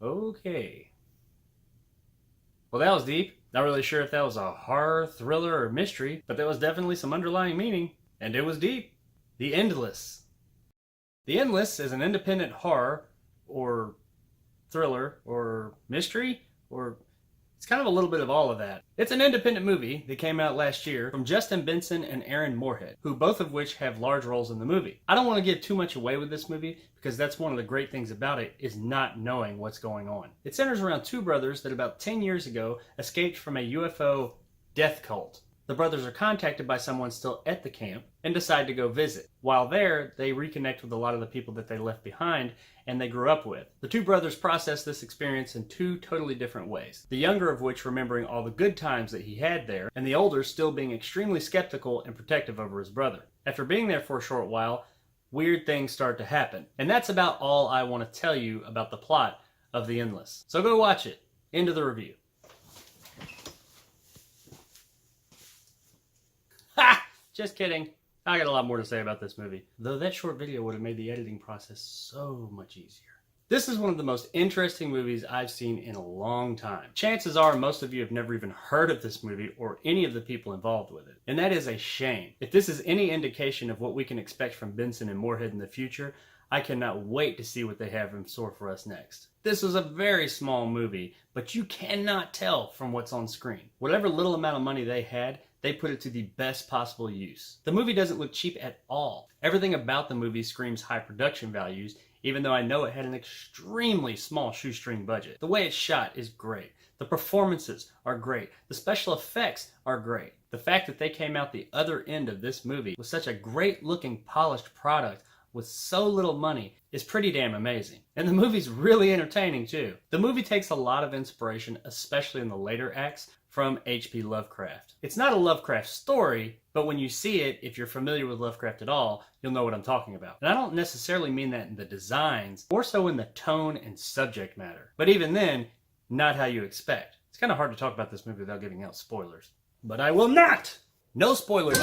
Okay. Well, that was deep. Not really sure if that was a horror, thriller, or mystery, but there was definitely some underlying meaning, and it was deep. The Endless. The Endless is an independent horror, or thriller, or mystery, or it's kind of a little bit of all of that. It's an independent movie that came out last year from Justin Benson and Aaron Moorhead, who both of which have large roles in the movie. I don't want to give too much away with this movie because that's one of the great things about it is not knowing what's going on. It centers around two brothers that about 10 years ago escaped from a UFO death cult. The brothers are contacted by someone still at the camp and decide to go visit. While there, they reconnect with a lot of the people that they left behind and they grew up with. The two brothers process this experience in two totally different ways. The younger of which remembering all the good times that he had there, and the older still being extremely skeptical and protective over his brother. After being there for a short while, weird things start to happen. And that's about all I want to tell you about the plot of The Endless. So go watch it. Into the review. Ha! Just kidding. I got a lot more to say about this movie, though that short video would have made the editing process so much easier. This is one of the most interesting movies I've seen in a long time. Chances are most of you have never even heard of this movie or any of the people involved with it. And that is a shame. If this is any indication of what we can expect from Benson and Moorhead in the future, I cannot wait to see what they have in store for us next. This was a very small movie, but you cannot tell from what's on screen. Whatever little amount of money they had, they put it to the best possible use. The movie doesn't look cheap at all. Everything about the movie screams high production values, even though I know it had an extremely small shoestring budget. The way it's shot is great. The performances are great. The special effects are great. The fact that they came out the other end of this movie with such a great looking polished product with so little money is pretty damn amazing. And the movie's really entertaining too. The movie takes a lot of inspiration, especially in the later acts, from H.P. Lovecraft. It's not a Lovecraft story, but when you see it, if you're familiar with Lovecraft at all, you'll know what I'm talking about. And I don't necessarily mean that in the designs, more so in the tone and subject matter. But even then, not how you expect. It's kind of hard to talk about this movie without giving out spoilers. But I will not! No spoilers.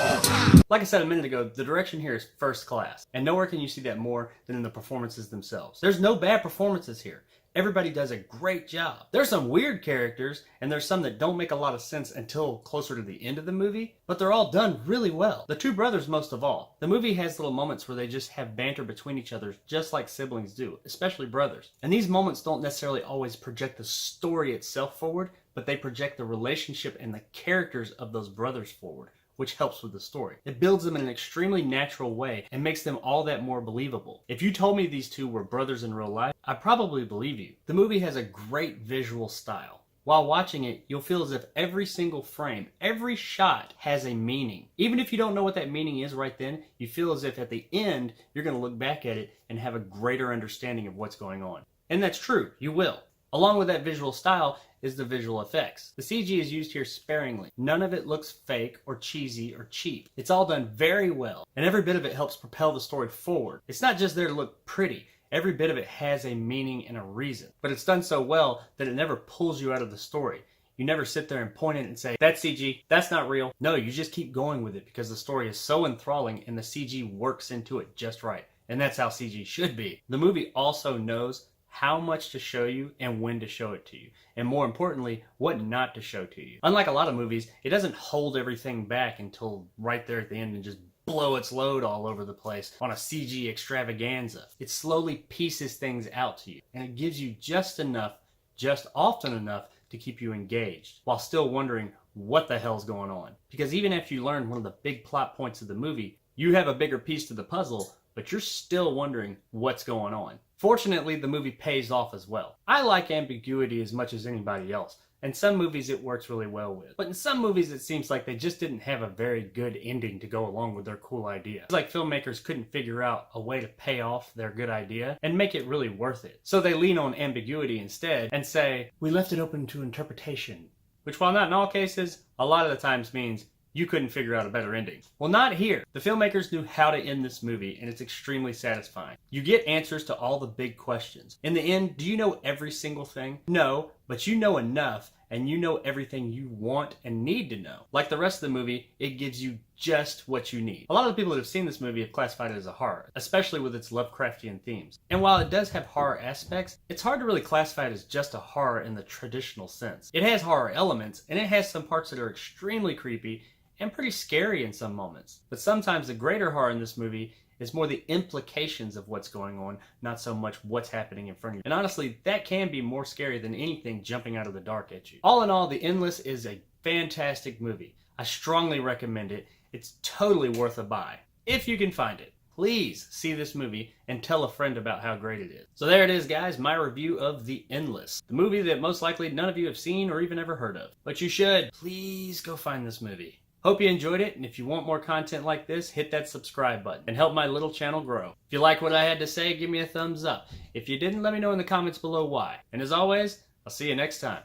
Like I said a minute ago, the direction here is first class. And nowhere can you see that more than in the performances themselves. There's no bad performances here. Everybody does a great job. There's some weird characters, and there's some that don't make a lot of sense until closer to the end of the movie, but they're all done really well. The two brothers most of all. The movie has little moments where they just have banter between each other, just like siblings do, especially brothers. And these moments don't necessarily always project the story itself forward, but they project the relationship and the characters of those brothers forward, which helps with the story. It builds them in an extremely natural way and makes them all that more believable. If you told me these two were brothers in real life, I'd probably believe you. The movie has a great visual style. While watching it, you'll feel as if every single frame, every shot has a meaning. Even if you don't know what that meaning is right then, you feel as if at the end, you're going to look back at it and have a greater understanding of what's going on. And that's true, you will. Along with that visual style is the visual effects. The CG is used here sparingly. None of it looks fake or cheesy or cheap. It's all done very well, and every bit of it helps propel the story forward. It's not just there to look pretty. Every bit of it has a meaning and a reason, but it's done so well that it never pulls you out of the story. You never sit there and point it and say, that's CG, that's not real. No, you just keep going with it because the story is so enthralling and the CG works into it just right. And that's how CG should be. The movie also knows how much to show you and when to show it to you. And more importantly, what not to show to you. Unlike a lot of movies, it doesn't hold everything back until right there at the end and just blow its load all over the place on a CG extravaganza. It slowly pieces things out to you. And it gives you just enough, just often enough to keep you engaged while still wondering what the hell's going on. Because even after you learn one of the big plot points of the movie, you have a bigger piece to the puzzle, but you're still wondering what's going on. Fortunately, the movie pays off as well. I like ambiguity as much as anybody else, and some movies it works really well with. But in some movies it seems like they just didn't have a very good ending to go along with their cool idea. It's like filmmakers couldn't figure out a way to pay off their good idea and make it really worth it. So they lean on ambiguity instead and say, we left it open to interpretation. Which, while not in all cases, a lot of the times means you couldn't figure out a better ending. Well, not here. The filmmakers knew how to end this movie, and it's extremely satisfying. You get answers to all the big questions. In the end, do you know every single thing? No, but you know enough, and you know everything you want and need to know. Like the rest of the movie, it gives you just what you need. A lot of the people that have seen this movie have classified it as a horror, especially with its Lovecraftian themes. And while it does have horror aspects, it's hard to really classify it as just a horror in the traditional sense. It has horror elements, and it has some parts that are extremely creepy and pretty scary in some moments. But sometimes the greater horror in this movie is more the implications of what's going on, not so much what's happening in front of you. And honestly, that can be more scary than anything jumping out of the dark at you. All in all, The Endless is a fantastic movie. I strongly recommend it. It's totally worth a buy. If you can find it, please see this movie and tell a friend about how great it is. So there it is, guys, my review of The Endless. The movie that most likely none of you have seen or even ever heard of. But you should. Please go find this movie. Hope you enjoyed it, and if you want more content like this, hit that subscribe button and help my little channel grow. If you like what I had to say, give me a thumbs up. If you didn't, let me know in the comments below why. And as always, I'll see you next time.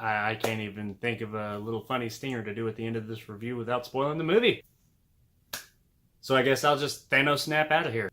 I can't even think of a little funny stinger to do at the end of this review without spoiling the movie. So I guess I'll just Thanos snap out of here.